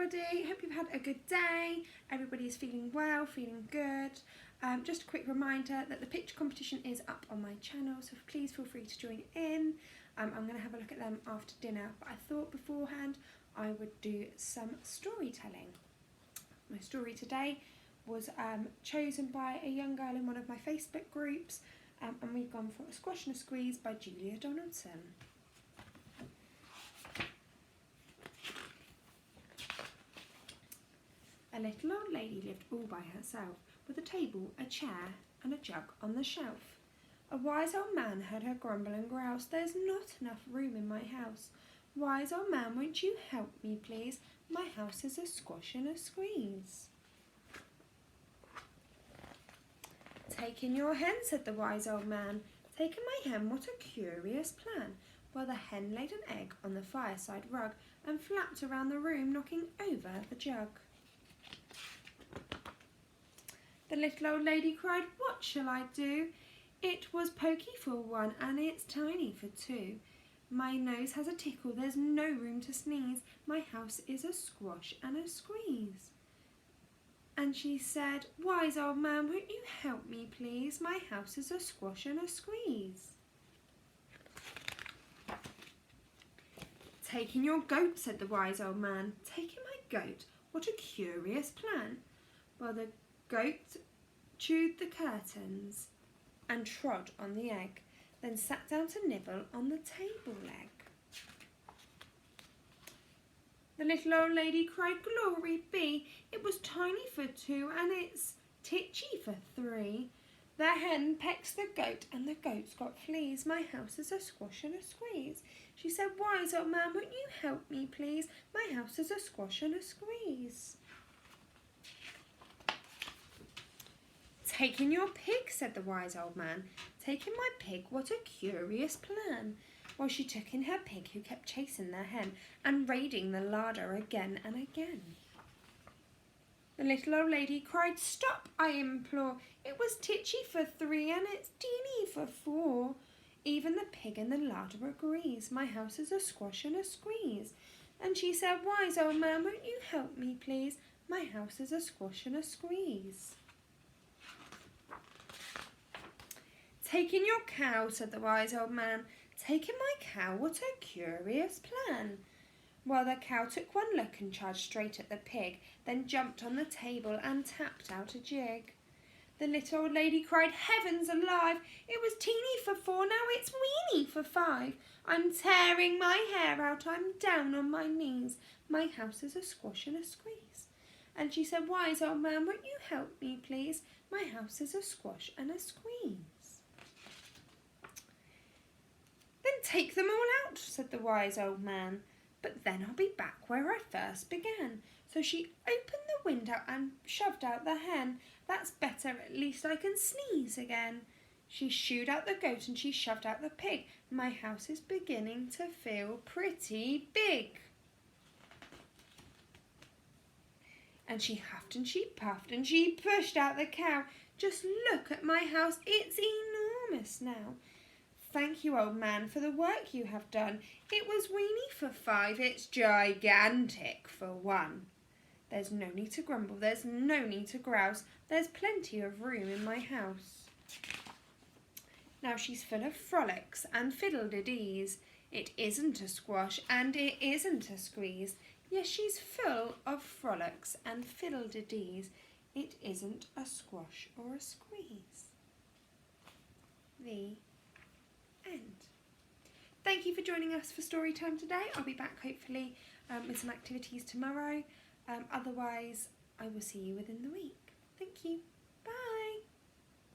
everybody, hope you've had a good day. Everybody is feeling well, feeling good. Just a quick reminder that the picture competition is up on my channel, so please feel free to join in. I'm going to have a look at them after dinner, but I thought beforehand I would do some storytelling. My story today was chosen by a young girl in one of my Facebook groups, and we've gone for A Squash and a Squeeze by Julia Donaldson. A little old lady lived all by herself, with a table, a chair and a jug on the shelf. A wise old man heard her grumble and grouse, "There's not enough room in my house. Wise old man, won't you help me please? My house is a squash and a squeeze." "Take in your hen," said the wise old man. "Take in my hen, what a curious plan." Well, the hen laid an egg on the fireside rug and flapped around the room, knocking over the jug. The little old lady cried, "What shall I do? It was pokey for one and it's tiny for two. My nose has a tickle, there's no room to sneeze. My house is a squash and a squeeze." And she said, "Wise old man, won't you help me please? My house is a squash and a squeeze." "Take in your goat," said the wise old man. "Take in my goat, what a curious plan." Well, the goat chewed the curtains and trod on the egg, then sat down to nibble on the table leg. The little old lady cried, "Glory be, it was tiny for two and it's titchy for three. The hen pecks the goat and the goat's got fleas. My house is a squash and a squeeze." She said, "Wise old man, won't you help me please? My house is a squash and a squeeze." "Take in your pig," said the wise old man. "Take in my pig, what a curious plan." Well, she took in her pig, who kept chasing the hen and raiding the larder again and again. The little old lady cried, "Stop, I implore. It was titchy for three and it's teeny for four. Even the pig in the larder agrees. My house is a squash and a squeeze." And she said, "Wise old man, won't you help me please? My house is a squash and a squeeze." "Take in your cow," said the wise old man. "Take in my cow, what a curious plan." Well, the cow took one look and charged straight at the pig, then jumped on the table and tapped out a jig. The little old lady cried, "Heavens alive, it was teeny for four, now it's weeny for five. I'm tearing my hair out, I'm down on my knees. My house is a squash and a squeeze." And she said, "Wise old man, won't you help me please? My house is a squash and a squeeze." "Then take them all out," said the wise old man. "But then I'll be back where I first began." So she opened the window and shoved out the hen. "That's better, at least I can sneeze again." She shooed out the goat and she shoved out the pig. My house is beginning to feel pretty big. And she huffed and she puffed and she pushed out the cow. "Just look at my house, it's enormous now." "Thank you, old man, for the work you have done. It was weeny for five, it's gigantic for one. There's no need to grumble, there's no need to grouse. There's plenty of room in my house." Now she's full of frolics and fiddle-de-dees. It isn't a squash and it isn't a squeeze. Yes, she's full of frolics and fiddle-de-dees. It isn't a squash or a squeeze. The end. Thank you for joining us for story time today. I'll be back hopefully with some activities tomorrow. Otherwise, I will see you within the week. Thank you. Bye.